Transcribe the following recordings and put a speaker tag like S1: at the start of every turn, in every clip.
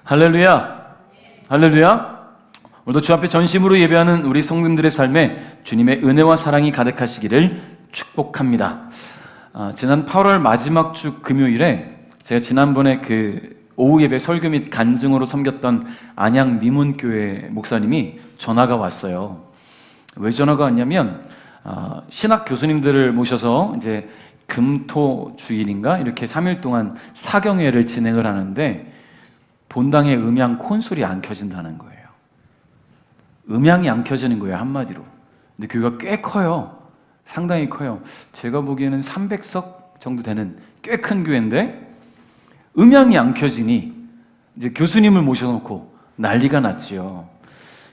S1: 할렐루야! 할렐루야! 오늘도 주 앞에 전심으로 예배하는 우리 성도님들의 삶에 주님의 은혜와 사랑이 가득하시기를 축복합니다. 지난 8월 마지막 주 금요일에 제가 지난번에 오후 예배 설교 및 간증으로 섬겼던 안양 미문교회 목사님이 전화가 왔어요. 왜 전화가 왔냐면 신학 교수님들을 모셔서 이제 금토 주일인가 이렇게 3일 동안 사경회를 진행을 하는데 본당에 음향 콘솔이 안 켜진다는 거예요. 음향이 안 켜지는 거예요, 한마디로. 근데 교회가 꽤 커요. 상당히 커요. 제가 보기에는 300석 정도 되는 꽤 큰 교회인데 음향이 안 켜지니 이제 교수님을 모셔놓고 난리가 났지요.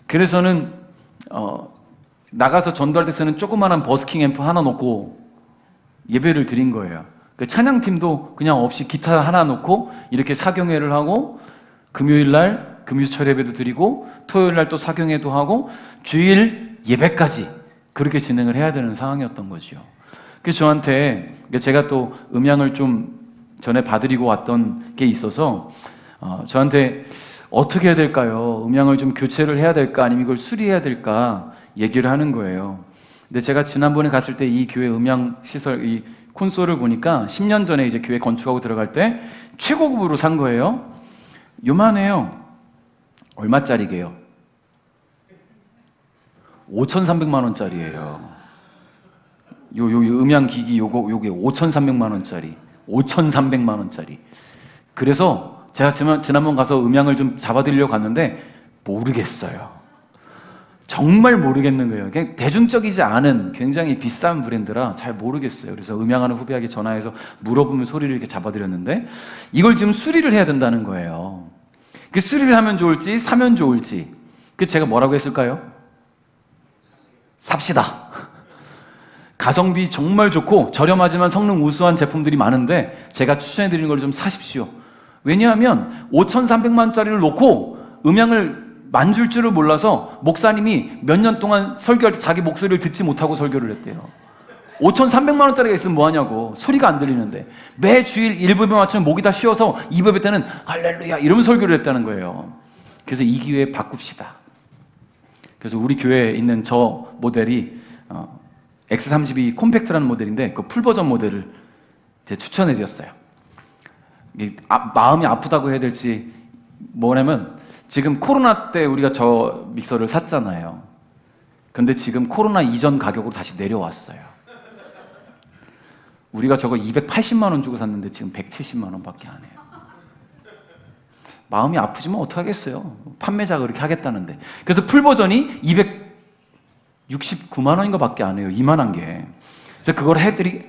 S1: 그래서는 나가서 전도할 때 쓰는 조그마한 버스킹 앰프 하나 놓고 예배를 드린 거예요. 그 찬양팀도 그냥 없이 기타 하나 놓고 이렇게 사경회를 하고 금요일날 금요철 예배도 드리고 토요일날 또 사경회도 하고 주일 예배까지 그렇게 진행을 해야 되는 상황이었던 거죠. 그래서 저한테 제가 또 음향을 좀 전에 봐드리고 왔던 게 있어서 저한테 어떻게 해야 될까요? 음향을 좀 교체를 해야 될까? 아니면 이걸 수리해야 될까? 얘기를 하는 거예요. 근데 제가 지난번에 갔을 때 이 교회 음향 시설, 이 콘솔을 보니까 10년 전에 이제 교회 건축하고 들어갈 때 최고급으로 산 거예요. 요만해요. 얼마짜리게요? 5,300만 원짜리예요. 요 음향 기기 요게 5,300만 원짜리. 5,300만 원짜리. 그래서 제가 지난번 가서 음향을 좀 잡아드리려고 갔는데 모르겠어요. 정말 모르겠는 거예요. 그냥 대중적이지 않은 굉장히 비싼 브랜드라 잘 모르겠어요. 그래서 음향하는 후배에게 전화해서 물어보면 소리를 이렇게 잡아드렸는데 이걸 지금 수리를 해야 된다는 거예요. 그 수리를 하면 좋을지 사면 좋을지. 그 제가 뭐라고 했을까요? 삽시다. 가성비 정말 좋고 저렴하지만 성능 우수한 제품들이 많은데 제가 추천해드리는 걸 좀 사십시오. 왜냐하면 5,300만 원짜리를 놓고 음향을 만질 줄을 몰라서 목사님이 몇 년 동안 설교할 때 자기 목소리를 듣지 못하고 설교를 했대요. 5,300만 원짜리가 있으면 뭐하냐고. 소리가 안 들리는데 매 주일 1부에 맞추면 목이 다 쉬어서 2부에 때는 할렐루야 이러면 설교를 했다는 거예요. 그래서 이 기회에 바꿉시다. 그래서 우리 교회에 있는 저 모델이 X32 콤팩트라는 모델인데 그 풀버전 모델을 제가 추천해드렸어요. 마음이 아프다고 해야 될지 뭐냐면 지금 코로나 때 우리가 저 믹서를 샀잖아요. 근데 지금 코로나 이전 가격으로 다시 내려왔어요. 우리가 저거 280만 원 주고 샀는데 지금 170만 원밖에 안 해요. 마음이 아프지만 어떡하겠어요. 판매자가 그렇게 하겠다는데. 그래서 풀버전이 269만 원인 것밖에 안 해요. 이만한 게. 그래서 그걸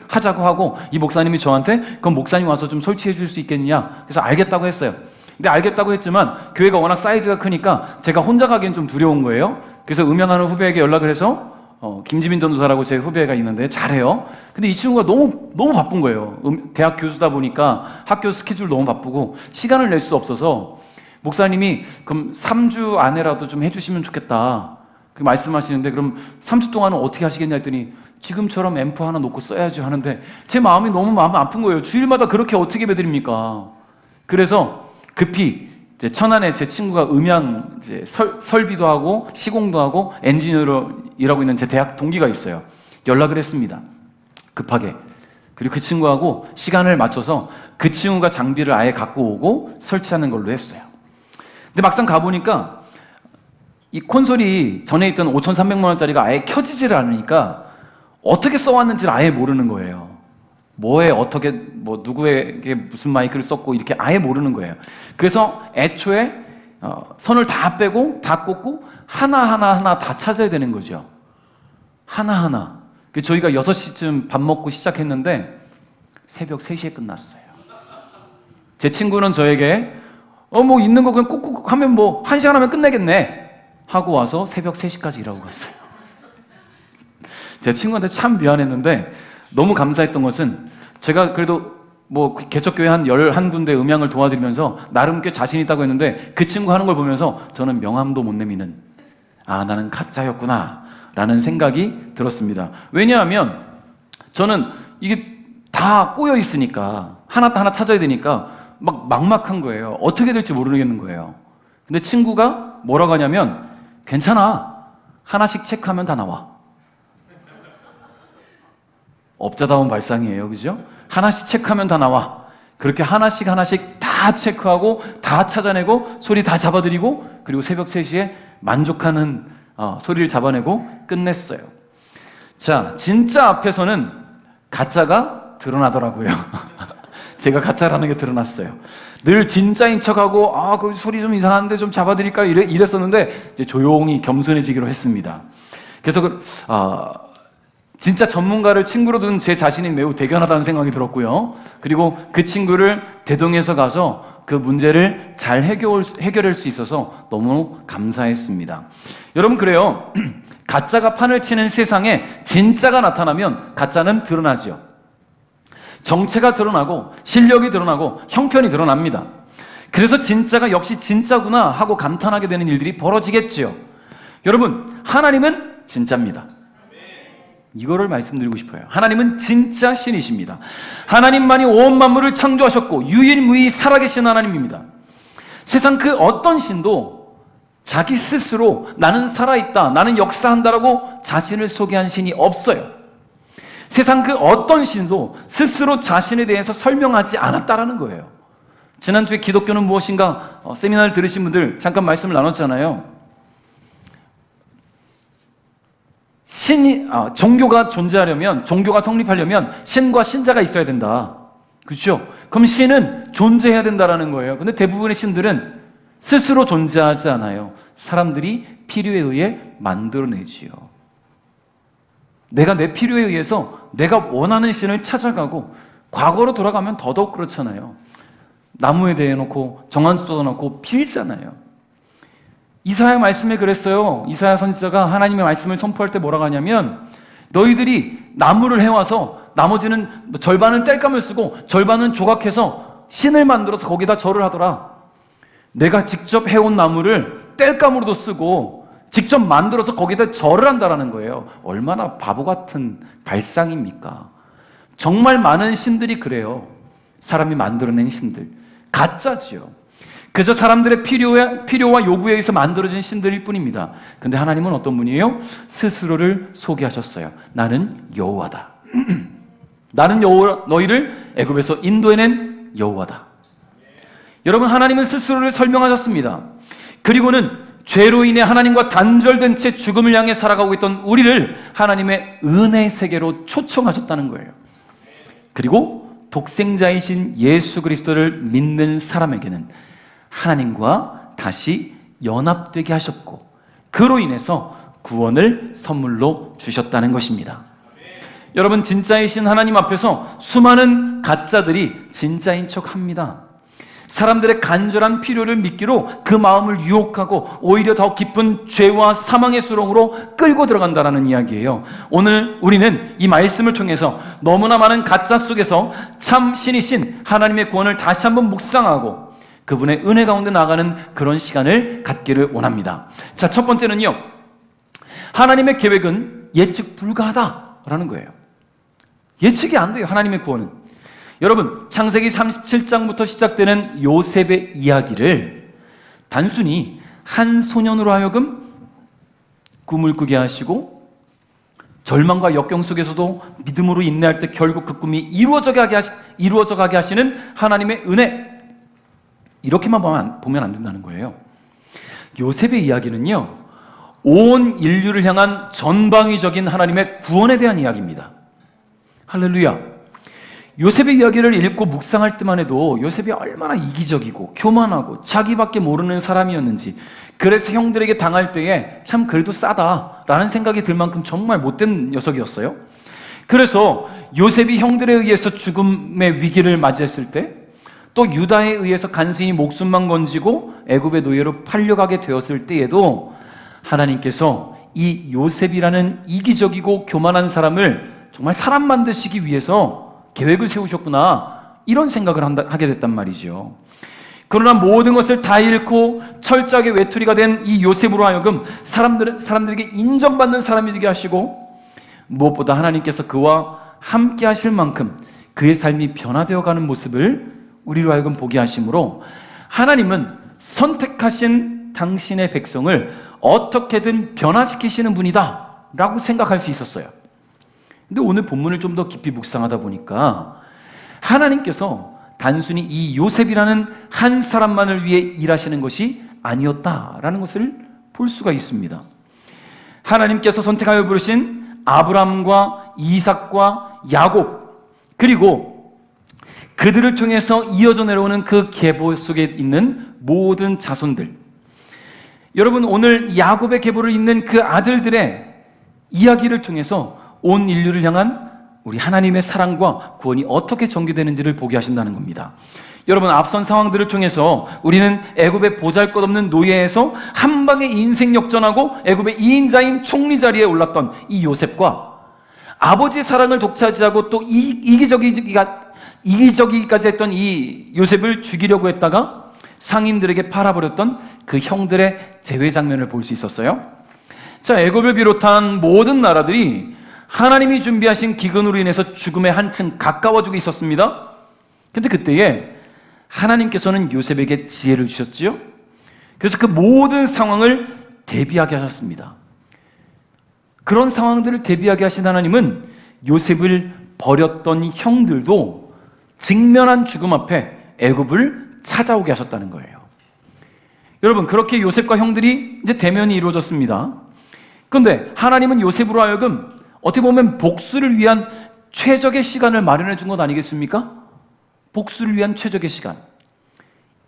S1: 하자고 하고 이 목사님이 저한테 그럼 목사님 와서 좀 설치해 줄 수 있겠냐. 그래서 알겠다고 했어요. 근데 알겠다고 했지만 교회가 워낙 사이즈가 크니까 제가 혼자 가기엔 좀 두려운 거예요. 그래서 음향하는 후배에게 연락을 해서 김지민 전도사라고 제 후배가 있는데 잘해요. 근데 이 친구가 너무 바쁜 거예요. 대학 교수다 보니까 학교 스케줄 너무 바쁘고 시간을 낼 수 없어서 목사님이 그럼 3주 안에라도 좀 해주시면 좋겠다. 그 말씀하시는데 그럼 3주 동안은 어떻게 하시겠냐 했더니 지금처럼 앰프 하나 놓고 써야죠 하는데 제 마음이 너무 마음 아픈 거예요. 주일마다 그렇게 어떻게 예배드립니까? 그래서 급히 이제 천안에 제 친구가 음향 이제 설비도 하고 시공도 하고 엔지니어로 일하고 있는 제 대학 동기가 있어요. 연락을 했습니다. 급하게. 그리고 그 친구하고 시간을 맞춰서 그 친구가 장비를 아예 갖고 오고 설치하는 걸로 했어요. 근데 막상 가보니까 이 콘솔이 전에 있던 5,300만 원짜리가 아예 켜지질 않으니까 어떻게 써왔는지를 아예 모르는 거예요. 뭐에 어떻게 누구에게 무슨 마이크를 썼고 이렇게 아예 모르는 거예요. 그래서 애초에 선을 다 빼고 다 꽂고 하나 다 찾아야 되는 거죠. 하나하나. 저희가 6시쯤 밥 먹고 시작했는데 새벽 3시에 끝났어요. 제 친구는 저에게 있는 거 그냥 꾹꾹 하면 1시간 하면 끝내겠네 하고 와서 새벽 3시까지 일하고 갔어요. 제 친구한테 참 미안했는데 너무 감사했던 것은 제가 그래도 개척교회 한 11군데 음향을 도와드리면서 나름 꽤 자신 있다고 했는데 그 친구 하는 걸 보면서 저는 명함도 못 내미는 나는 가짜였구나 라는 생각이 들었습니다. 왜냐하면 저는 이게 다 꼬여 있으니까 하나 찾아야 되니까 막 막막한 거예요. 어떻게 될지 모르겠는 거예요. 근데 친구가 뭐라고 하냐면 괜찮아. 하나씩 체크하면 다 나와. 업자다운 발상이에요. 그죠? 하나씩 체크하면 다 나와. 그렇게 하나씩 다 체크하고 다 찾아내고 소리 다 잡아드리고 그리고 새벽 3시에 만족하는 소리를 잡아내고 끝냈어요. 자, 진짜 앞에서는 가짜가 드러나더라고요. 제가 가짜라는 게 드러났어요. 늘 진짜인 척하고 그 소리 좀 이상한데 좀 잡아드릴까요? 이랬었는데 이제 조용히 겸손해지기로 했습니다. 그래서 진짜 전문가를 친구로 둔 제 자신이 매우 대견하다는 생각이 들었고요. 그리고 그 친구를 대동해서 가서 그 문제를 잘 해결할 수 있어서 너무 감사했습니다. 여러분 그래요. 가짜가 판을 치는 세상에 진짜가 나타나면 가짜는 드러나죠. 정체가 드러나고 실력이 드러나고 형편이 드러납니다. 그래서 진짜가 역시 진짜구나 하고 감탄하게 되는 일들이 벌어지겠죠. 여러분 하나님은 진짜입니다. 이거를 말씀드리고 싶어요. 하나님은 진짜 신이십니다. 하나님만이 온 만물을 창조하셨고 유일무이 살아계신 하나님입니다. 세상 그 어떤 신도 자기 스스로 나는 살아있다, 나는 역사한다라고 자신을 소개한 신이 없어요. 세상 그 어떤 신도 스스로 자신에 대해서 설명하지 않았다라는 거예요. 지난주에 기독교는 무엇인가 세미나를 들으신 분들 잠깐 말씀을 나눴잖아요. 종교가 존재하려면, 종교가 성립하려면 신과 신자가 있어야 된다. 그렇죠? 그럼 신은 존재해야 된다라는 거예요. 근데 대부분의 신들은 스스로 존재하지 않아요. 사람들이 필요에 의해 만들어내지요. 내가 내 필요에 의해서 내가 원하는 신을 찾아가고 과거로 돌아가면 더더욱 그렇잖아요. 나무에 대해놓고 정한수 쏟아놓고 빌잖아요. 이사야 말씀에 그랬어요. 이사야 선지자가 하나님의 말씀을 선포할 때 뭐라고 하냐면 너희들이 나무를 해와서 나머지는 절반은 땔감을 쓰고 절반은 조각해서 신을 만들어서 거기다 절을 하더라. 내가 직접 해온 나무를 땔감으로도 쓰고 직접 만들어서 거기다 절을 한다라는 거예요. 얼마나 바보 같은 발상입니까? 정말 많은 신들이 그래요. 사람이 만들어낸 신들. 가짜지요. 그저 사람들의 필요와 요구에 의해서 만들어진 신들일 뿐입니다. 근데 하나님은 어떤 분이에요? 스스로를 소개하셨어요. 나는 여호와다. 나는 너희를 애굽에서 인도해낸 여호와다. 여러분 하나님은 스스로를 설명하셨습니다. 그리고는 죄로 인해 하나님과 단절된 채 죽음을 향해 살아가고 있던 우리를 하나님의 은혜의 세계로 초청하셨다는 거예요. 그리고 독생자이신 예수 그리스도를 믿는 사람에게는 하나님과 다시 연합되게 하셨고 그로 인해서 구원을 선물로 주셨다는 것입니다. 여러분 진짜이신 하나님 앞에서 수많은 가짜들이 진짜인 척합니다. 사람들의 간절한 필요를 믿기로 그 마음을 유혹하고 오히려 더 깊은 죄와 사망의 수렁으로 끌고 들어간다는 이야기예요. 오늘 우리는 이 말씀을 통해서 너무나 많은 가짜 속에서 참 신이신 하나님의 구원을 다시 한번 묵상하고 그분의 은혜 가운데 나가는 그런 시간을 갖기를 원합니다. 자, 첫 번째는요. 하나님의 계획은 예측 불가하다라는 거예요. 예측이 안 돼요. 하나님의 구원은. 여러분, 창세기 37장부터 시작되는 요셉의 이야기를 단순히 한 소년으로 하여금 꿈을 꾸게 하시고 절망과 역경 속에서도 믿음으로 인내할 때 결국 그 꿈이 이루어져 가게 하시는 하나님의 은혜, 이렇게만 보면 안 된다는 거예요. 요셉의 이야기는요, 온 인류를 향한 전방위적인 하나님의 구원에 대한 이야기입니다. 할렐루야. 요셉의 이야기를 읽고 묵상할 때만 해도 요셉이 얼마나 이기적이고 교만하고 자기밖에 모르는 사람이었는지, 그래서 형들에게 당할 때에 참 그래도 싸다라는 생각이 들 만큼 정말 못된 녀석이었어요. 그래서 요셉이 형들에 의해서 죽음의 위기를 맞이했을 때, 또 유다에 의해서 간신히 목숨만 건지고 애굽의 노예로 팔려가게 되었을 때에도 하나님께서 이 요셉이라는 이기적이고 교만한 사람을 정말 사람 만드시기 위해서 계획을 세우셨구나, 이런 생각을 하게 됐단 말이죠. 그러나 모든 것을 다 잃고 철저하게 외톨이가 된 이 요셉으로 하여금 사람들에게 인정받는 사람이 되게 하시고, 무엇보다 하나님께서 그와 함께 하실 만큼 그의 삶이 변화되어 가는 모습을 우리로 하여금 보게 하심으로 하나님은 선택하신 당신의 백성을 어떻게든 변화시키시는 분이다 라고 생각할 수 있었어요. 근데 오늘 본문을 좀 더 깊이 묵상하다 보니까 하나님께서 단순히 이 요셉이라는 한 사람만을 위해 일하시는 것이 아니었다라는 것을 볼 수가 있습니다. 하나님께서 선택하여 부르신 아브람과 이삭과 야곱, 그리고 그들을 통해서 이어져 내려오는 그 계보 속에 있는 모든 자손들, 여러분 오늘 야곱의 계보를 잇는 그 아들들의 이야기를 통해서 온 인류를 향한 우리 하나님의 사랑과 구원이 어떻게 전개되는지를 보게 하신다는 겁니다. 여러분, 앞선 상황들을 통해서 우리는 애굽의 보잘것없는 노예에서 한 방에 인생 역전하고 애굽의 2인자인 총리 자리에 올랐던 이 요셉과 아버지의 사랑을 독차지하고 또 이기적이기까지 했던 이 요셉을 죽이려고 했다가 상인들에게 팔아버렸던 그 형들의 재회 장면을 볼 수 있었어요. 자, 애굽을 비롯한 모든 나라들이 하나님이 준비하신 기근으로 인해서 죽음에 한층 가까워지고 있었습니다. 근데 그때에 하나님께서는 요셉에게 지혜를 주셨지요. 그래서 그 모든 상황을 대비하게 하셨습니다. 그런 상황들을 대비하게 하신 하나님은 요셉을 버렸던 형들도 직면한 죽음 앞에 애굽을 찾아오게 하셨다는 거예요. 여러분, 그렇게 요셉과 형들이 이제 대면이 이루어졌습니다. 그런데 하나님은 요셉으로 하여금 어떻게 보면 복수를 위한 최적의 시간을 마련해 준 것 아니겠습니까? 복수를 위한 최적의 시간.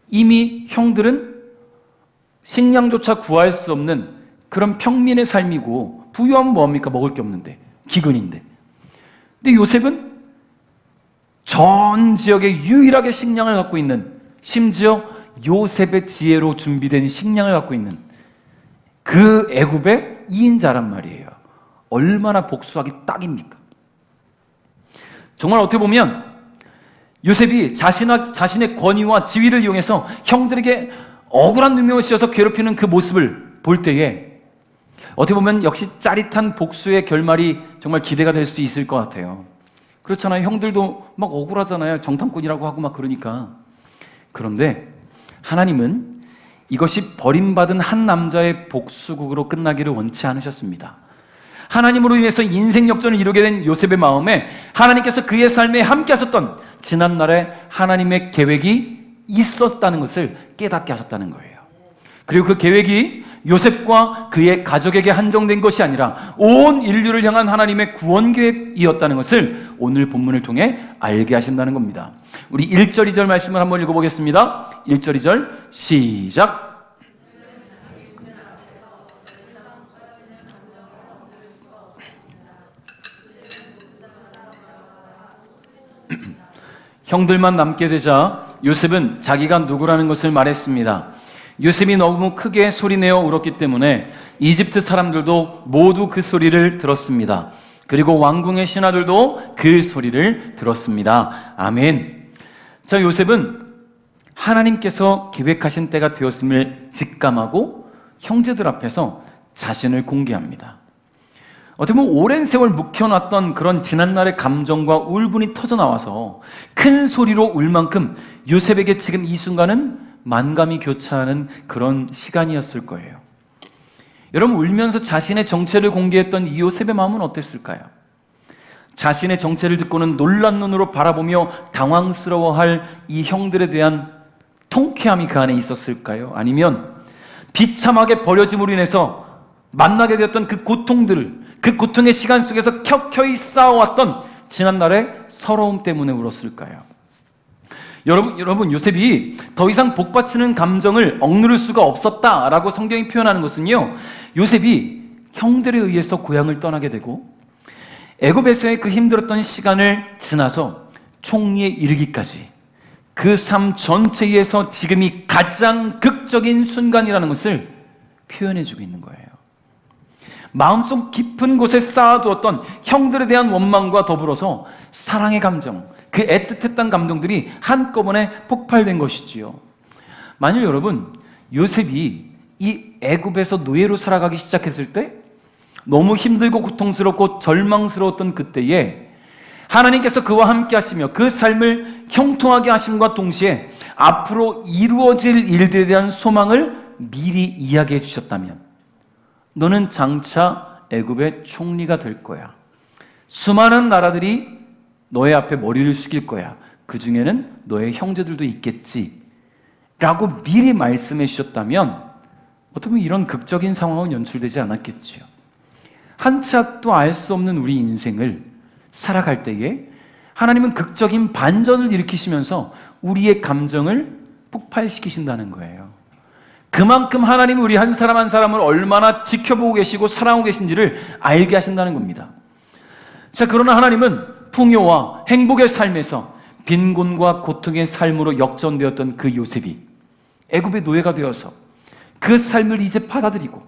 S1: 이미 형들은 식량조차 구할 수 없는 그런 평민의 삶이고, 부유하면 뭐합니까? 먹을 게 없는데, 기근인데. 근데 요셉은 전 지역에 유일하게 식량을 갖고 있는, 심지어 요셉의 지혜로 준비된 식량을 갖고 있는 그 애굽의 2인자란 말이에요. 얼마나 복수하기 딱입니까? 정말 어떻게 보면 요셉이 자신의 권위와 지위를 이용해서 형들에게 억울한 누명을 씌워서 괴롭히는 그 모습을 볼 때에 어떻게 보면 역시 짜릿한 복수의 결말이 정말 기대가 될 수 있을 것 같아요. 그렇잖아요. 형들도 막 억울하잖아요. 정탐꾼이라고 하고 막 그러니까. 그런데 하나님은 이것이 버림받은 한 남자의 복수극으로 끝나기를 원치 않으셨습니다. 하나님으로 인해서 인생 역전을 이루게 된 요셉의 마음에 하나님께서 그의 삶에 함께 하셨던 지난날에 하나님의 계획이 있었다는 것을 깨닫게 하셨다는 거예요. 그리고 그 계획이 요셉과 그의 가족에게 한정된 것이 아니라 온 인류를 향한 하나님의 구원 계획이었다는 것을 오늘 본문을 통해 알게 하신다는 겁니다. 우리 1절, 2절 말씀을 한번 읽어보겠습니다. 1절, 2절 시작. 형들만 남게 되자 요셉은 자기가 누구라는 것을 말했습니다. 요셉이 너무 크게 소리내어 울었기 때문에 이집트 사람들도 모두 그 소리를 들었습니다. 그리고 왕궁의 신하들도 그 소리를 들었습니다. 아멘. 자, 요셉은 하나님께서 계획하신 때가 되었음을 직감하고 형제들 앞에서 자신을 공개합니다. 어떻게 보면 오랜 세월 묵혀놨던 그런 지난날의 감정과 울분이 터져나와서 큰 소리로 울 만큼 요셉에게 지금 이 순간은 만감이 교차하는 그런 시간이었을 거예요. 여러분, 울면서 자신의 정체를 공개했던 이 요셉의 마음은 어땠을까요? 자신의 정체를 듣고는 놀란 눈으로 바라보며 당황스러워할 이 형들에 대한 통쾌함이 그 안에 있었을까요? 아니면 비참하게 버려짐으로 인해서 만나게 되었던 그 고통들을, 그 고통의 시간 속에서 켜켜이 쌓아왔던 지난날의 서러움 때문에 울었을까요? 여러분, 요셉이 더 이상 복받치는 감정을 억누를 수가 없었다라고 성경이 표현하는 것은요, 요셉이 형들에 의해서 고향을 떠나게 되고 애굽에서의 그 힘들었던 시간을 지나서 총리에 이르기까지 그 삶 전체에서 지금이 가장 극적인 순간이라는 것을 표현해주고 있는 거예요. 마음속 깊은 곳에 쌓아두었던 형들에 대한 원망과 더불어서 사랑의 감정, 그 애틋했던 감동들이 한꺼번에 폭발된 것이지요. 만일 여러분, 요셉이 이 애굽에서 노예로 살아가기 시작했을 때 너무 힘들고 고통스럽고 절망스러웠던 그때에 하나님께서 그와 함께 하시며 그 삶을 형통하게 하심과 동시에 앞으로 이루어질 일들에 대한 소망을 미리 이야기해 주셨다면 너는 장차 애굽의 총리가 될 거야. 수많은 나라들이 너의 앞에 머리를 숙일 거야. 그 중에는 너의 형제들도 있겠지. 라고 미리 말씀해 주셨다면 어떻게 보면 이런 극적인 상황은 연출되지 않았겠지요. 한 치 앞도 알 수 없는 우리 인생을 살아갈 때에 하나님은 극적인 반전을 일으키시면서 우리의 감정을 폭발시키신다는 거예요. 그만큼 하나님은 우리 한 사람 한 사람을 얼마나 지켜보고 계시고 사랑하고 계신지를 알게 하신다는 겁니다. 자, 그러나 하나님은 풍요와 행복의 삶에서 빈곤과 고통의 삶으로 역전되었던 그 요셉이 애굽의 노예가 되어서 그 삶을 이제 받아들이고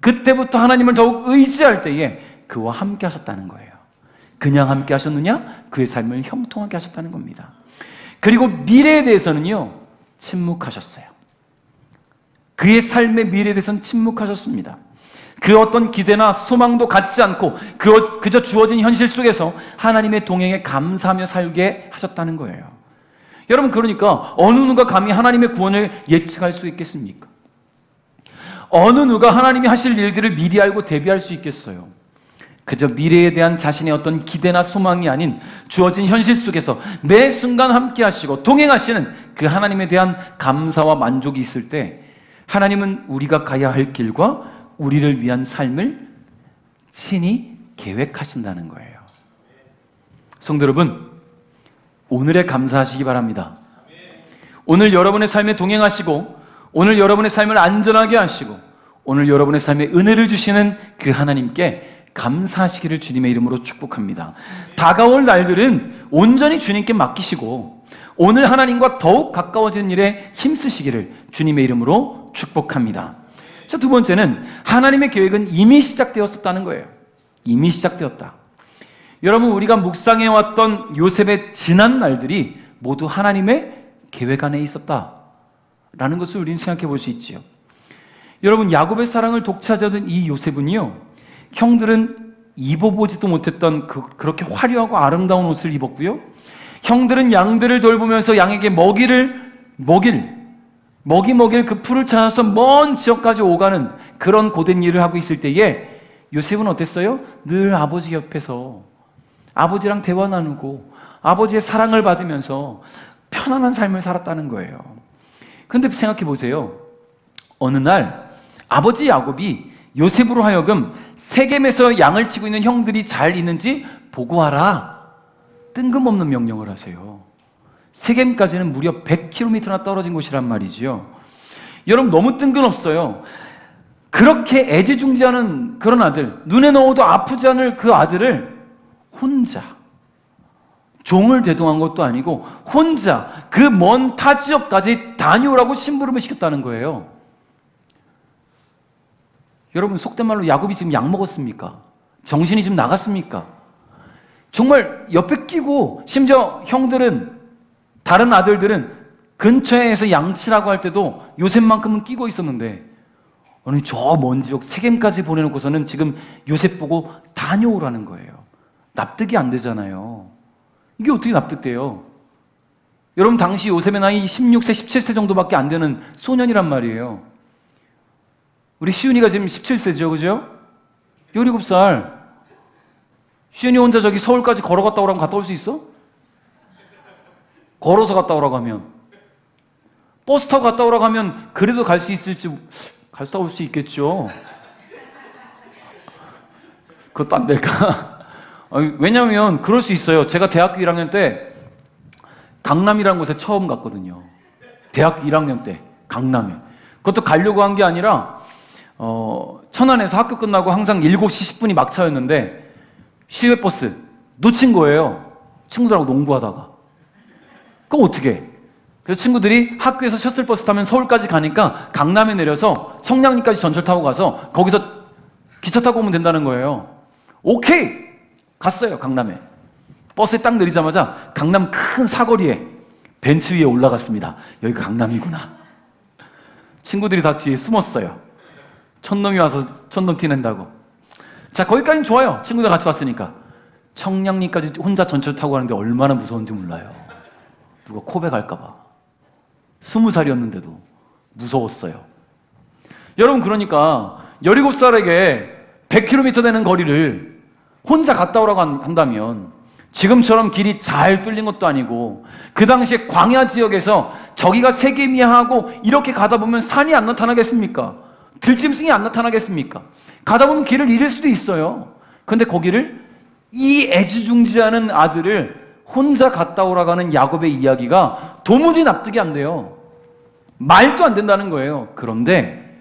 S1: 그때부터 하나님을 더욱 의지할 때에 그와 함께 하셨다는 거예요. 그냥 함께 하셨느냐? 그의 삶을 형통하게 하셨다는 겁니다. 그리고 미래에 대해서는요, 침묵하셨어요. 그의 삶의 미래에 대해서는 침묵하셨습니다. 그 어떤 기대나 소망도 갖지 않고 그저 주어진 현실 속에서 하나님의 동행에 감사하며 살게 하셨다는 거예요. 여러분, 그러니까 어느 누가 감히 하나님의 구원을 예측할 수 있겠습니까? 어느 누가 하나님이 하실 일들을 미리 알고 대비할 수 있겠어요? 그저 미래에 대한 자신의 어떤 기대나 소망이 아닌 주어진 현실 속에서 매 순간 함께 하시고 동행하시는 그 하나님에 대한 감사와 만족이 있을 때 하나님은 우리가 가야 할 길과 우리를 위한 삶을 친히 계획하신다는 거예요. 성도 여러분, 오늘에 감사하시기 바랍니다. 오늘 여러분의 삶에 동행하시고 오늘 여러분의 삶을 안전하게 하시고 오늘 여러분의 삶에 은혜를 주시는 그 하나님께 감사하시기를 주님의 이름으로 축복합니다. 다가올 날들은 온전히 주님께 맡기시고 오늘 하나님과 더욱 가까워지는 일에 힘쓰시기를 주님의 이름으로 축복합니다. 자, 두 번째는 하나님의 계획은 이미 시작되었었다는 거예요. 이미 시작되었다. 여러분, 우리가 묵상해왔던 요셉의 지난 날들이 모두 하나님의 계획 안에 있었다라는 것을 우리는 생각해 볼 수 있지요. 여러분, 야곱의 사랑을 독차지하던 이 요셉은요, 형들은 입어보지도 못했던 그렇게 화려하고 아름다운 옷을 입었고요, 형들은 양들을 돌보면서 양에게 먹일 그 풀을 찾아서 먼 지역까지 오가는 그런 고된 일을 하고 있을 때에 요셉은 어땠어요? 늘 아버지 옆에서 아버지랑 대화 나누고 아버지의 사랑을 받으면서 편안한 삶을 살았다는 거예요. 그런데 생각해 보세요. 어느 날 아버지 야곱이 요셉으로 하여금 세겜에서 양을 치고 있는 형들이 잘 있는지 보고 와라, 뜬금없는 명령을 하세요. 세겜까지는 무려 100km나 떨어진 곳이란 말이지요. 여러분, 너무 뜬금없어요. 그렇게 애지중지하는 그런 아들, 눈에 넣어도 아프지 않을 그 아들을 혼자, 종을 대동한 것도 아니고 혼자 그 먼 타 지역까지 다녀오라고 심부름을 시켰다는 거예요. 여러분, 속된 말로 야곱이 지금 약 먹었습니까? 정신이 지금 나갔습니까? 정말 옆에 끼고, 심지어 형들은, 다른 아들들은 근처에서 양치라고 할 때도 요셉만큼은 끼고 있었는데 어느 저 먼 지역 세겜까지 보내놓고서는 지금 요셉 보고 다녀오라는 거예요. 납득이 안 되잖아요. 이게 어떻게 납득돼요? 여러분, 당시 요셉의 나이 16세, 17세 정도밖에 안 되는 소년이란 말이에요. 우리 시윤이가 지금 17세죠, 그죠? 17살. 시윤이 혼자 저기 서울까지 걸어갔다 오라고 갔다 올 수 있어? 걸어서 갔다 오라고 하면. 버스 타고 갔다 오라고 하면 그래도 갈 수 있을지, 갔다 올 수 있겠죠. 그것도 안 될까? 왜냐면 그럴 수 있어요. 제가 대학교 1학년 때 강남이라는 곳에 처음 갔거든요. 대학교 1학년 때 강남에. 그것도 가려고 한 게 아니라 천안에서 학교 끝나고 항상 7시 10분이 막차였는데 시외버스 놓친 거예요. 친구들하고 농구하다가. 그럼 어떻게 해? 그래서 친구들이 학교에서 셔틀버스 타면 서울까지 가니까 강남에 내려서 청량리까지 전철 타고 가서 거기서 기차 타고 오면 된다는 거예요. 오케이! 갔어요, 강남에. 버스에 딱 내리자마자 강남 큰 사거리에 벤츠 위에 올라갔습니다. 여기가 강남이구나. 친구들이 다 뒤에 숨었어요. 촌놈이 와서 촌놈 티낸다고. 자, 거기까지는 좋아요. 친구들 같이 왔으니까. 청량리까지 혼자 전철 타고 가는데 얼마나 무서운지 몰라요. 누가 고백할까봐. 20살이었는데도 무서웠어요. 여러분, 그러니까 17살에게 100km 되는 거리를 혼자 갔다 오라고 한다면, 지금처럼 길이 잘 뚫린 것도 아니고 그 당시에 광야 지역에서 저기가 세겜이하고 이렇게 가다 보면 산이 안 나타나겠습니까? 들짐승이 안 나타나겠습니까? 가다 보면 길을 잃을 수도 있어요. 근데 거기를 이 애지중지하는 아들을 혼자 갔다 오라고 하는 야곱의 이야기가 도무지 납득이 안 돼요. 말도 안 된다는 거예요. 그런데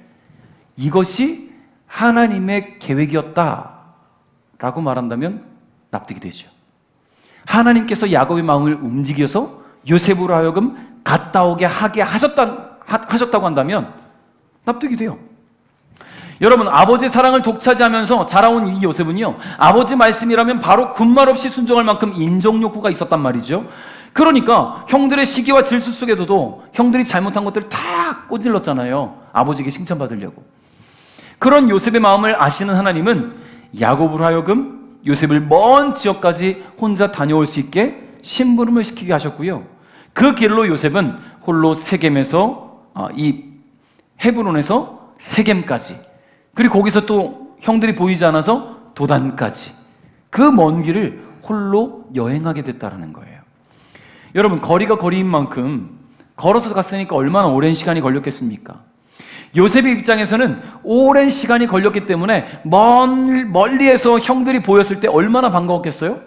S1: 이것이 하나님의 계획이었다라고 말한다면 납득이 되죠. 하나님께서 야곱의 마음을 움직여서 요셉으로 하여금 갔다 오게 하게 하셨다고 한다면 납득이 돼요. 여러분, 아버지의 사랑을 독차지하면서 자라온 이 요셉은요, 아버지 말씀이라면 바로 군말 없이 순종할 만큼 인정 욕구가 있었단 말이죠. 그러니까 형들의 시기와 질수 속에서도 형들이 잘못한 것들을 다 꼬질렀잖아요. 아버지에게 칭찬받으려고. 그런 요셉의 마음을 아시는 하나님은 야곱으로 하여금 요셉을 먼 지역까지 혼자 다녀올 수 있게 심부름을 시키게 하셨고요. 그 길로 요셉은 홀로 세겜에서 이 헤브론에서 세겜까지, 그리고 거기서 또 형들이 보이지 않아서 도단까지 그 먼 길을 홀로 여행하게 됐다는 거예요. 여러분, 거리가 거리인 만큼 걸어서 갔으니까 얼마나 오랜 시간이 걸렸겠습니까? 요셉의 입장에서는 오랜 시간이 걸렸기 때문에 멀리에서 형들이 보였을 때 얼마나 반가웠겠어요?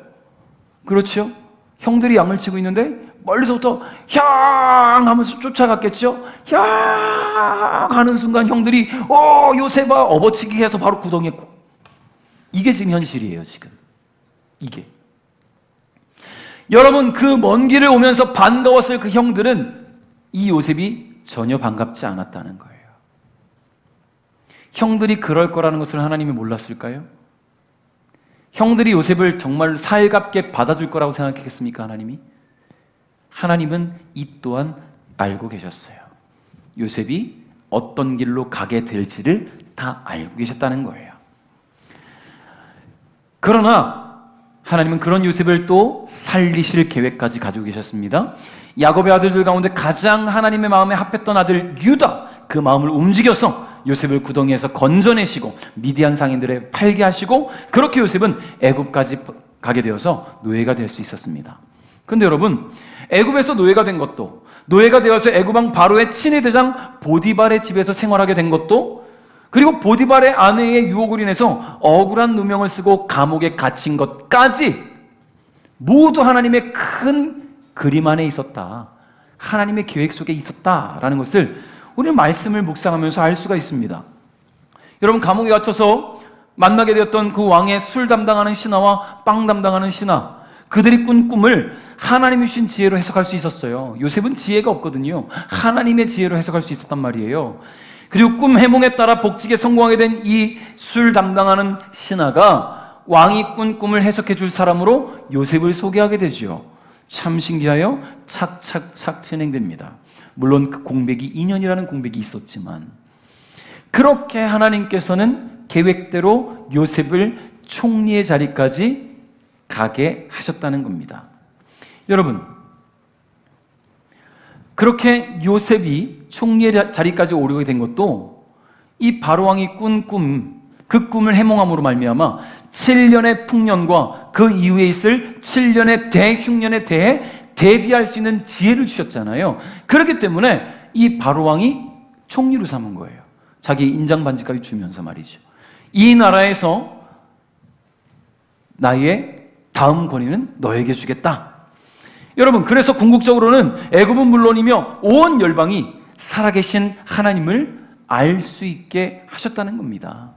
S1: 그렇죠? 형들이 양을 치고 있는데 멀리서부터 향 하면서 쫓아갔겠죠? 향 하는 순간 형들이 요셉아 업어치기 해서 바로 구덩이에 이게 지금 현실이에요. 지금 이게. 여러분, 그 먼 길을 오면서 반가웠을 그 형들은 이 요셉이 전혀 반갑지 않았다는 거예요. 형들이 그럴 거라는 것을 하나님이 몰랐을까요? 형들이 요셉을 정말 살갑게 받아줄 거라고 생각했겠습니까? 하나님은 이 또한 알고 계셨어요. 요셉이 어떤 길로 가게 될지를 다 알고 계셨다는 거예요. 그러나 하나님은 그런 요셉을 또 살리실 계획까지 가지고 계셨습니다. 야곱의 아들들 가운데 가장 하나님의 마음에 합했던 아들 유다, 그 마음을 움직여서 요셉을 구덩이에서 건져내시고 미디안 상인들에 팔게 하시고, 그렇게 요셉은 애굽까지 가게 되어서 노예가 될 수 있었습니다. 그런데 여러분, 애굽에서 노예가 된 것도, 노예가 되어서 애굽왕 바로의 친위 대장 보디발의 집에서 생활하게 된 것도, 그리고 보디발의 아내의 유혹을 인해서 억울한 누명을 쓰고 감옥에 갇힌 것까지 모두 하나님의 큰 그림 안에 있었다, 하나님의 계획 속에 있었다라는 것을 우리는 말씀을 묵상하면서 알 수가 있습니다. 여러분, 감옥에 갇혀서 만나게 되었던 그 왕의 술 담당하는 신하와 빵 담당하는 신하, 그들이 꾼 꿈을 하나님이 주신 지혜로 해석할 수 있었어요. 요셉은 지혜가 없거든요. 하나님의 지혜로 해석할 수 있었단 말이에요. 그리고 꿈 해몽에 따라 복직에 성공하게 된 이 술 담당하는 신하가 왕이 꾼 꿈을 해석해 줄 사람으로 요셉을 소개하게 되죠. 참 신기하여 착착착 진행됩니다. 물론 그 공백이 2년이라는 공백이 있었지만, 그렇게 하나님께서는 계획대로 요셉을 총리의 자리까지 가게 하셨다는 겁니다. 여러분, 그렇게 요셉이 총리의 자리까지 오르게 된 것도 이 바로왕이 꾼 꿈, 그 꿈을 해몽함으로 말미암아 7년의 풍년과 그 이후에 있을 7년의 대흉년에 대해 대비할 수 있는 지혜를 주셨잖아요. 그렇기 때문에 이 바로왕이 총리로 삼은 거예요. 자기 인장 반지까지 주면서 말이죠. 이 나라에서 나의 다음 권위는 너에게 주겠다. 여러분, 그래서 궁극적으로는 애굽은 물론이며 온 열방이 살아계신 하나님을 알 수 있게 하셨다는 겁니다.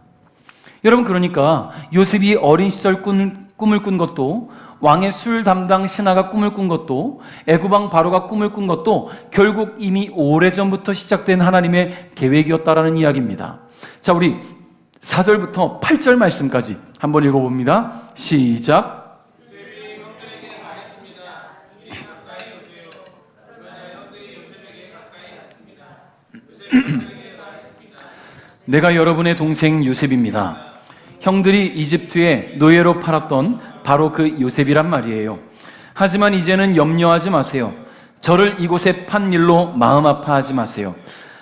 S1: 여러분, 그러니까 요셉이 어린 시절 꿈을 꾼 것도, 왕의 술 담당 신하가 꿈을 꾼 것도, 애굽왕 바로가 꿈을 꾼 것도 결국 이미 오래전부터 시작된 하나님의 계획이었다라는 이야기입니다. 자, 우리 4절부터 8절 말씀까지 한번 읽어봅니다. 시작. 내가 여러분의 동생 요셉입니다. 형들이 이집트에 노예로 팔았던 바로 그 요셉이란 말이에요. 하지만 이제는 염려하지 마세요. 저를 이곳에 판 일로 마음 아파하지 마세요.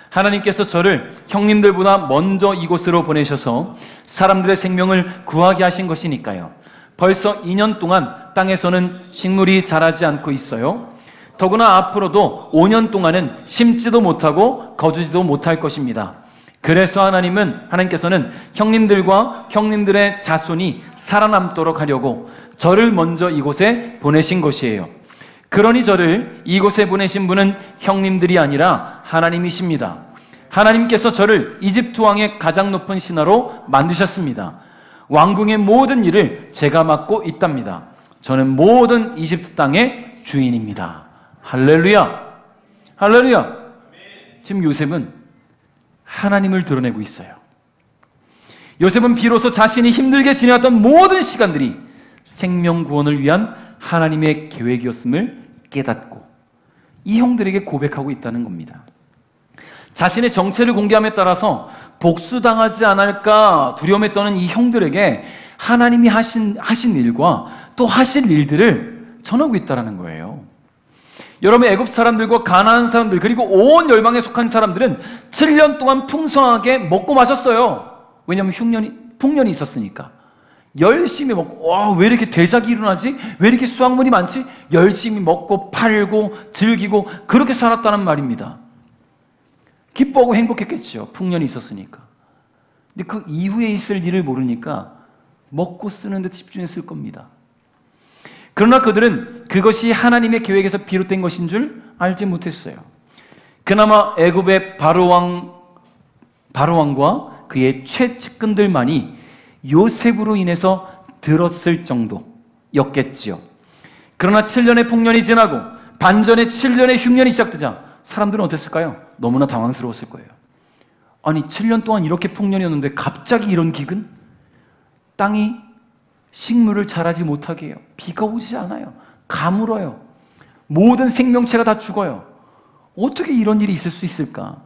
S1: 하나님께서 저를 형님들보다 먼저 이곳으로 보내셔서 사람들의 생명을 구하게 하신 것이니까요. 벌써 2년 동안 땅에서는 식물이 자라지 않고 있어요. 더구나 앞으로도 5년 동안은 심지도 못하고 거두지도 못할 것입니다. 그래서 하나님께서는 형님들과 형님들의 자손이 살아남도록 하려고 저를 먼저 이곳에 보내신 것이에요. 그러니 저를 이곳에 보내신 분은 형님들이 아니라 하나님이십니다. 하나님께서 저를 이집트 왕의 가장 높은 신하로 만드셨습니다. 왕궁의 모든 일을 제가 맡고 있답니다. 저는 모든 이집트 땅의 주인입니다. 할렐루야! 할렐루야! 지금 요셉은 하나님을 드러내고 있어요. 요셉은 비로소 자신이 힘들게 지내왔던 모든 시간들이 생명 구원을 위한 하나님의 계획이었음을 깨닫고 이 형들에게 고백하고 있다는 겁니다. 자신의 정체를 공개함에 따라서 복수당하지 않을까 두려움에 떠는 이 형들에게 하나님이 하신 일과 또 하실 일들을 전하고 있다는 거예요. 여러분, 애굽 사람들과 가나안 사람들 그리고 온 열방에 속한 사람들은 7년 동안 풍성하게 먹고 마셨어요. 왜냐하면 풍년이 있었으니까. 열심히 먹고, 와, 왜 이렇게 대작이 일어나지? 왜 이렇게 수확물이 많지? 열심히 먹고 팔고 즐기고 그렇게 살았다는 말입니다. 기뻐하고 행복했겠죠. 풍년이 있었으니까. 근데 그 이후에 있을 일을 모르니까 먹고 쓰는 데 집중했을 겁니다. 그러나 그들은 그것이 하나님의 계획에서 비롯된 것인 줄 알지 못했어요. 그나마 애굽의 바로왕과 그의 최측근들만이 요셉으로 인해서 들었을 정도였겠지요. 그러나 7년의 풍년이 지나고 반전의 7년의 흉년이 시작되자 사람들은 어땠을까요? 너무나 당황스러웠을 거예요. 아니, 7년 동안 이렇게 풍년이었는데 갑자기 이런 기근? 땅이 식물을 자라지 못하게 해요. 비가 오지 않아요. 가물어요. 모든 생명체가 다 죽어요. 어떻게 이런 일이 있을 수 있을까?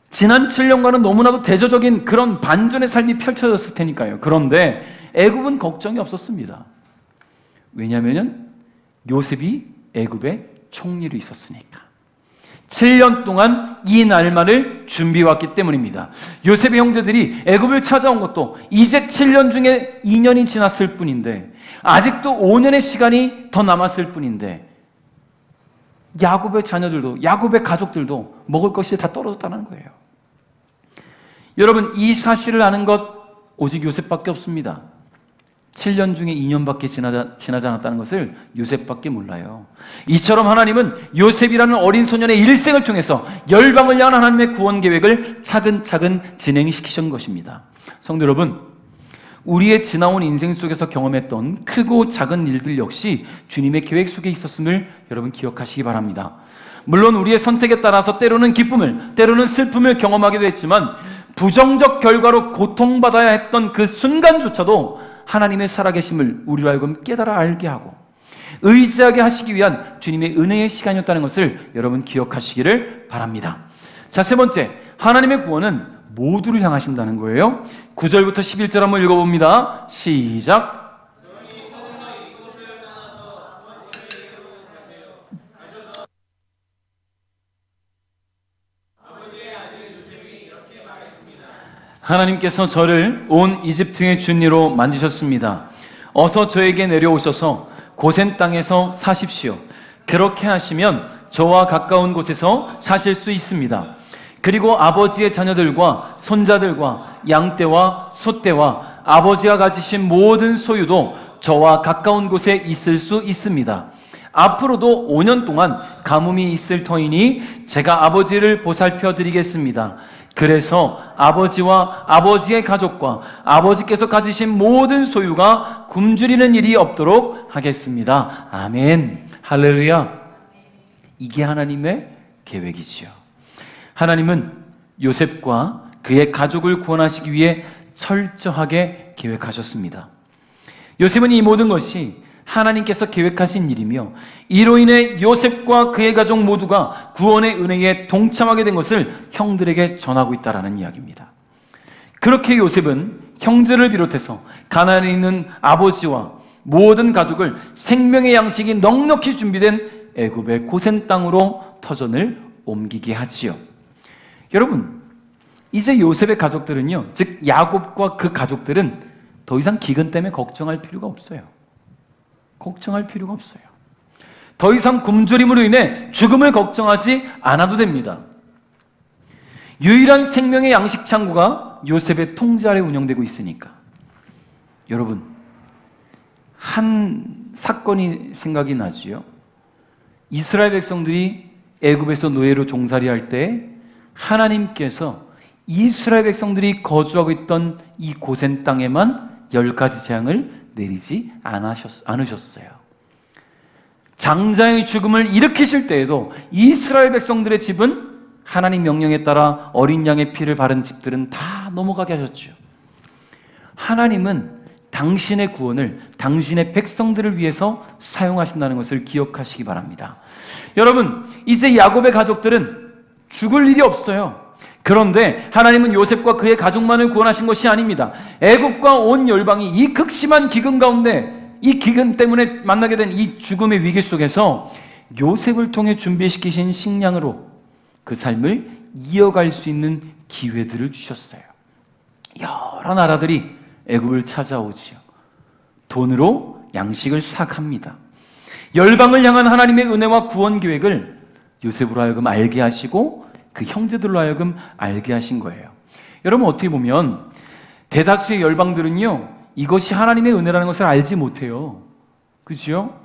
S1: 지난 7년간은 너무나도 대조적인 그런 반전의 삶이 펼쳐졌을 테니까요. 그런데 애굽은 걱정이 없었습니다. 왜냐하면 요셉이 애굽의 총리로 있었으니까. 7년 동안 이 날만을 준비해왔기 때문입니다. 요셉의 형제들이 애굽을 찾아온 것도 이제 7년 중에 2년이 지났을 뿐인데 아직도 5년의 시간이 더 남았을 뿐인데 야곱의 자녀들도 야곱의 가족들도 먹을 것이 다 떨어졌다는 거예요. 여러분, 이 사실을 아는 것 오직 요셉밖에 없습니다. 7년 중에 2년밖에 지나지 않았다는 것을 요셉밖에 몰라요. 이처럼 하나님은 요셉이라는 어린 소년의 일생을 통해서 열방을 향한 하나님의 구원 계획을 차근차근 진행시키신 것입니다. 성도 여러분, 우리의 지나온 인생 속에서 경험했던 크고 작은 일들 역시 주님의 계획 속에 있었음을 여러분 기억하시기 바랍니다. 물론 우리의 선택에 따라서 때로는 기쁨을, 때로는 슬픔을 경험하기도 했지만 부정적 결과로 고통받아야 했던 그 순간조차도 하나님의 살아계심을 우리로 하여금 깨달아 알게 하고 의지하게 하시기 위한 주님의 은혜의 시간이었다는 것을 여러분 기억하시기를 바랍니다. 자, 세 번째, 하나님의 구원은 모두를 향하신다는 거예요. 9절부터 11절 한번 읽어봅니다. 시작. 하나님께서 저를 온 이집트의 준리로 만드셨습니다. 어서 저에게 내려오셔서 고센 땅에서 사십시오. 그렇게 하시면 저와 가까운 곳에서 사실 수 있습니다. 그리고 아버지의 자녀들과 손자들과 양떼와 소떼와 아버지가 가지신 모든 소유도 저와 가까운 곳에 있을 수 있습니다. 앞으로도 5년 동안 가뭄이 있을 터이니 제가 아버지를 보살펴 드리겠습니다. 그래서 아버지와 아버지의 가족과 아버지께서 가지신 모든 소유가 굶주리는 일이 없도록 하겠습니다. 아멘. 할렐루야. 이게 하나님의 계획이지요. 하나님은 요셉과 그의 가족을 구원하시기 위해 철저하게 계획하셨습니다. 요셉은 이 모든 것이 하나님께서 계획하신 일이며 이로 인해 요셉과 그의 가족 모두가 구원의 은혜에 동참하게 된 것을 형들에게 전하고 있다는 이야기입니다. 그렇게 요셉은 형제를 비롯해서 가나안에 있는 아버지와 모든 가족을 생명의 양식이 넉넉히 준비된 애굽의 고센 땅으로 터전을 옮기게 하지요. 여러분, 이제 요셉의 가족들은요, 즉 야곱과 그 가족들은 더 이상 기근 때문에 걱정할 필요가 없어요. 걱정할 필요가 없어요. 더 이상 굶주림으로 인해 죽음을 걱정하지 않아도 됩니다. 유일한 생명의 양식 창고가 요셉의 통제 아래 운영되고 있으니까. 여러분, 한 사건이 생각이 나지요. 이스라엘 백성들이 애굽에서 노예로 종살이할 때 하나님께서 이스라엘 백성들이 거주하고 있던 이 고센 땅에만 10가지 재앙을 내리지 않으셨어요. 장자의 죽음을 일으키실 때에도 이스라엘 백성들의 집은 하나님 명령에 따라 어린 양의 피를 바른 집들은 다 넘어가게 하셨죠. 하나님은 당신의 구원을 당신의 백성들을 위해서 사용하신다는 것을 기억하시기 바랍니다. 여러분, 이제 야곱의 가족들은 죽을 일이 없어요. 그런데 하나님은 요셉과 그의 가족만을 구원하신 것이 아닙니다. 애굽과 온 열방이 이 극심한 기근 가운데, 이 기근 때문에 만나게 된 이 죽음의 위기 속에서 요셉을 통해 준비시키신 식량으로 그 삶을 이어갈 수 있는 기회들을 주셨어요. 여러 나라들이 애굽을 찾아오지요. 돈으로 양식을 삭합니다. 열방을 향한 하나님의 은혜와 구원 계획을 요셉으로 하여금 알게 하시고 그 형제들로 하여금 알게 하신 거예요. 여러분, 어떻게 보면 대다수의 열방들은요, 이것이 하나님의 은혜라는 것을 알지 못해요. 그렇죠?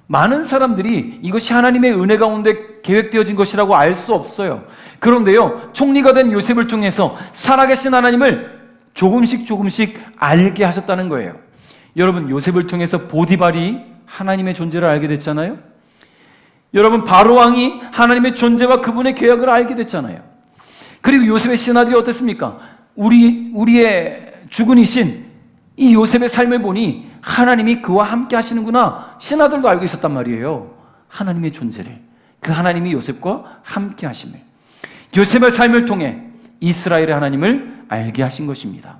S1: 많은 사람들이 이것이 하나님의 은혜 가운데 계획되어진 것이라고 알 수 없어요. 그런데요, 총리가 된 요셉을 통해서 살아계신 하나님을 조금씩 알게 하셨다는 거예요. 여러분, 요셉을 통해서 보디발이 하나님의 존재를 알게 됐잖아요. 여러분, 바로왕이 하나님의 존재와 그분의 계약을 알게 됐잖아요. 그리고 요셉의 신하들이 어땠습니까? 우리의 주군이신 이 요셉의 삶을 보니 하나님이 그와 함께 하시는구나. 신하들도 알고 있었단 말이에요. 하나님의 존재를, 그 하나님이 요셉과 함께 하심을. 요셉의 삶을 통해 이스라엘의 하나님을 알게 하신 것입니다.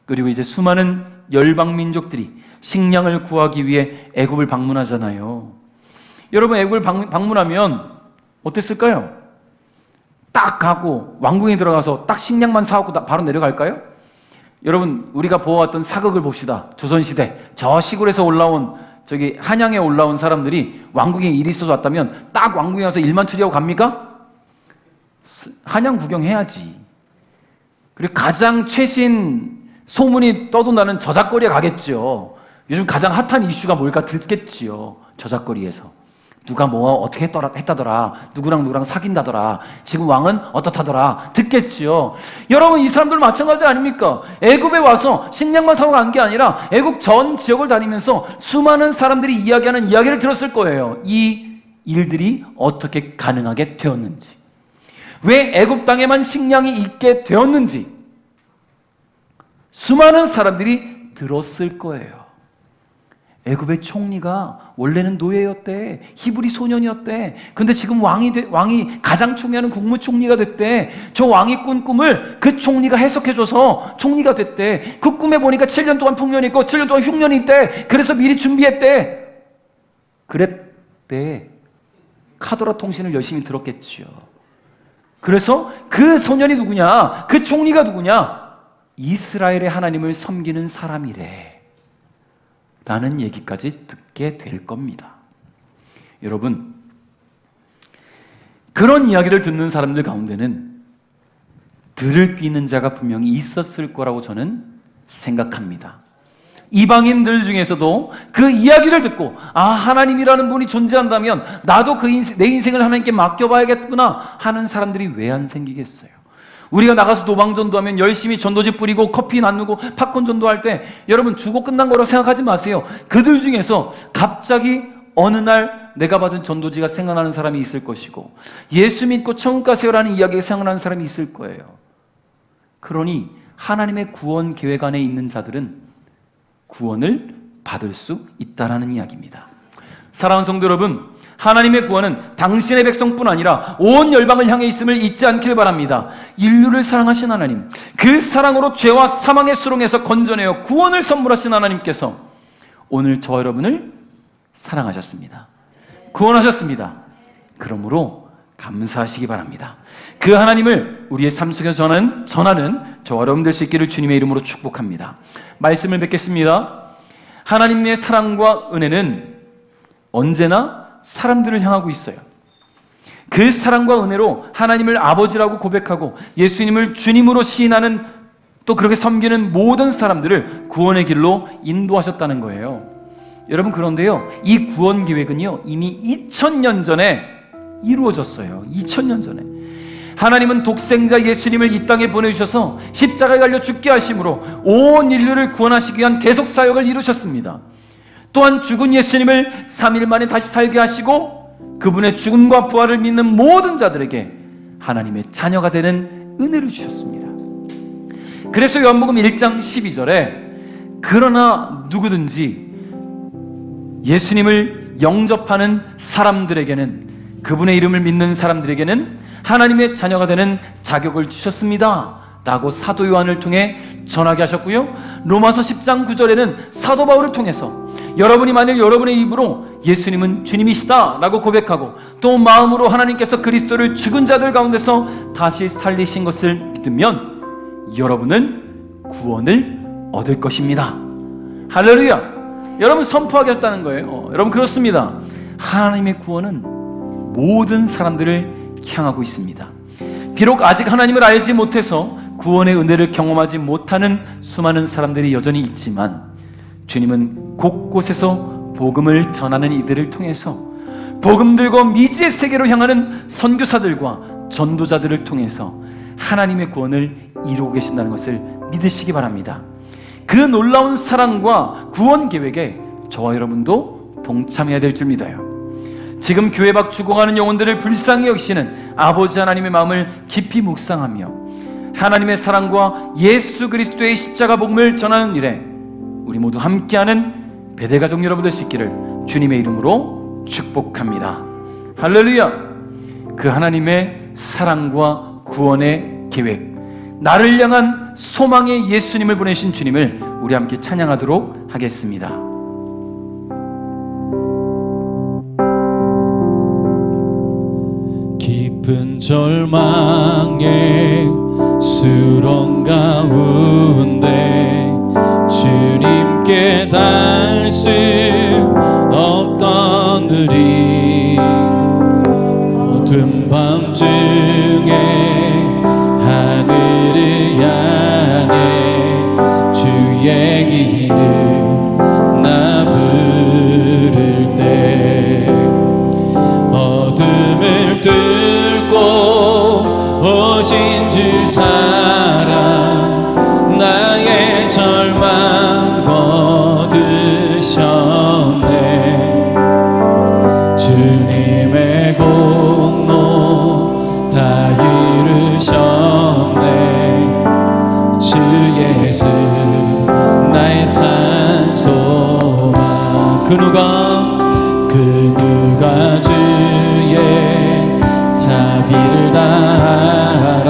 S1: 그리고 이제 수많은 열방 민족들이 식량을 구하기 위해 애굽을 방문하잖아요. 여러분, 애굽을 방문하면 어땠을까요? 딱 가고 왕궁에 들어가서 딱 식량만 사오고 바로 내려갈까요? 여러분, 우리가 보아왔던 사극을 봅시다. 조선시대 저 시골에서 올라온, 저기 한양에 올라온 사람들이 왕궁에 일이 있어서 왔다면 딱 왕궁에 와서 일만 처리하고 갑니까? 한양 구경해야지. 그리고 가장 최신 소문이 떠돈다는 저작거리에 가겠죠. 요즘 가장 핫한 이슈가 뭘까 듣겠지요. 저작거리에서 누가 뭐가 어떻게 했다더라, 누구랑 사귄다더라, 지금 왕은 어떻다더라 듣겠지요. 여러분, 이 사람들 마찬가지 아닙니까? 애굽에 와서 식량만 사고 간 게 아니라 애굽 전 지역을 다니면서 수많은 사람들이 이야기하는 이야기를 들었을 거예요. 이 일들이 어떻게 가능하게 되었는지, 왜 애굽 땅에만 식량이 있게 되었는지 수많은 사람들이 들었을 거예요. 애굽의 총리가 원래는 노예였대. 히브리 소년이었대. 근데 지금 왕이 가장 총리하는 국무총리가 됐대. 저 왕이 꾼 꿈을 그 총리가 해석해줘서 총리가 됐대. 그 꿈에 보니까 7년 동안 풍년이 있고 7년 동안 흉년이 있대. 그래서 미리 준비했대. 그랬대. 카더라 통신을 열심히 들었겠지요. 그래서 그 소년이 누구냐? 그 총리가 누구냐? 이스라엘의 하나님을 섬기는 사람이래 라는 얘기까지 듣게 될 겁니다. 여러분, 그런 이야기를 듣는 사람들 가운데는 들을 귀 있는 자가 분명히 있었을 거라고 저는 생각합니다. 이방인들 중에서도 그 이야기를 듣고, 아, 하나님이라는 분이 존재한다면 나도 내 인생을 하나님께 맡겨봐야겠구나 하는 사람들이 왜 안 생기겠어요? 우리가 나가서 노방전도하면 열심히 전도지 뿌리고 커피 나누고 팝콘 전도할 때 여러분 주고 끝난 거라고 생각하지 마세요. 그들 중에서 갑자기 어느 날 내가 받은 전도지가 생각나는 사람이 있을 것이고, 예수 믿고 천국 가세요라는 이야기가 생각나는 사람이 있을 거예요. 그러니 하나님의 구원 계획 안에 있는 자들은 구원을 받을 수 있다라는 이야기입니다. 사랑하는 성도 여러분, 하나님의 구원은 당신의 백성뿐 아니라 온 열방을 향해 있음을 잊지 않길 바랍니다. 인류를 사랑하신 하나님, 그 사랑으로 죄와 사망의 수렁에서 건져내어 구원을 선물하신 하나님께서 오늘 저와 여러분을 사랑하셨습니다. 구원하셨습니다. 그러므로 감사하시기 바랍니다. 그 하나님을 우리의 삶 속에 전하는 저와 여러분 될 수 있기를 주님의 이름으로 축복합니다. 말씀을 뵙겠습니다. 하나님의 사랑과 은혜는 언제나 사람들을 향하고 있어요. 그 사랑과 은혜로 하나님을 아버지라고 고백하고 예수님을 주님으로 시인하는, 또 그렇게 섬기는 모든 사람들을 구원의 길로 인도하셨다는 거예요. 여러분, 그런데요, 이 구원 계획은요 이미 2000년 전에 이루어졌어요. 2000년 전에 하나님은 독생자 예수님을 이 땅에 보내주셔서 십자가에 달려 죽게 하심으로 온 인류를 구원하시기 위한 계속 사역을 이루셨습니다. 또한 죽은 예수님을 3일 만에 다시 살게 하시고 그분의 죽음과 부활을 믿는 모든 자들에게 하나님의 자녀가 되는 은혜를 주셨습니다. 그래서 요한복음 1장 12절에 그러나 누구든지 예수님을 영접하는 사람들에게는, 그분의 이름을 믿는 사람들에게는 하나님의 자녀가 되는 자격을 주셨습니다 라고 사도 요한을 통해 전하게 하셨고요, 로마서 10장 9절에는 사도 바울을 통해서 여러분이 만일 여러분의 입으로 예수님은 주님이시다 라고 고백하고 또 마음으로 하나님께서 그리스도를 죽은 자들 가운데서 다시 살리신 것을 믿으면 여러분은 구원을 얻을 것입니다. 할렐루야. 여러분, 선포하겠다는 거예요. 여러분, 그렇습니다. 하나님의 구원은 모든 사람들을 향하고 있습니다. 비록 아직 하나님을 알지 못해서 구원의 은혜를 경험하지 못하는 수많은 사람들이 여전히 있지만 주님은 곳곳에서 복음을 전하는 이들을 통해서, 복음 들고 미지의 세계로 향하는 선교사들과 전도자들을 통해서 하나님의 구원을 이루고 계신다는 것을 믿으시기 바랍니다. 그 놀라운 사랑과 구원 계획에 저와 여러분도 동참해야 될 줄 믿어요. 지금 교회 밖 죽어가는 영혼들을 불쌍히 여기시는 아버지 하나님의 마음을 깊이 묵상하며 하나님의 사랑과 예수 그리스도의 십자가 복음을 전하는 일에 우리 모두 함께하는 베델가족 여러분 될 수 있기를 주님의 이름으로 축복합니다. 할렐루야. 그 하나님의 사랑과 구원의 계획, 나를 향한 소망의 예수님을 보내신 주님을 우리 함께 찬양하도록 하겠습니다.
S2: 깊은 절망의 수렁 가운데 주님께 닿을 수 없던 우리, 어두운 밤중에 하늘을 향해 주의 길을 나 부를 때 어둠을 뚫고 오신 주 사랑 나의 절망 거두셨네. 주님의 공로 다 이루셨네. 주 예수 나의 산소망. 그 누가 주의 자비를 따라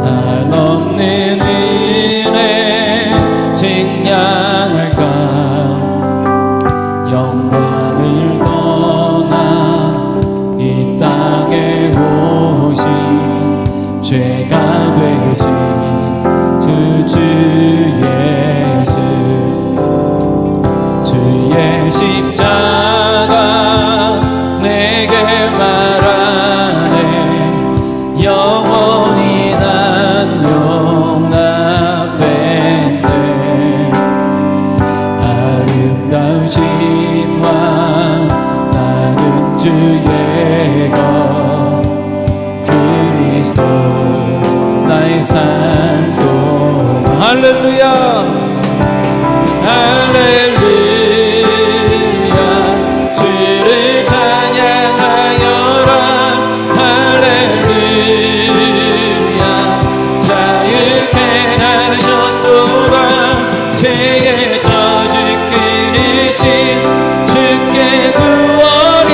S2: 한없는 은혜 증량할까. 영광을 떠나 이 땅에 오신 죄가 되신 주 예수, 주의 십자가 내게 말하네. 영원히 난 용납됐네. 아름다우신 왕 나는 주의 것 그리스도 나의 산소망. 할렐루야. 할렐루야. 주를 찬양하여라. 할렐루야. 자유케 하셨도다. 죄의 저주 끊으신 주께 구원이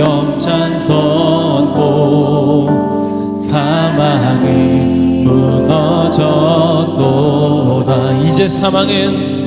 S2: 영찬 선포 사망은 무너졌도다. 이제 사망은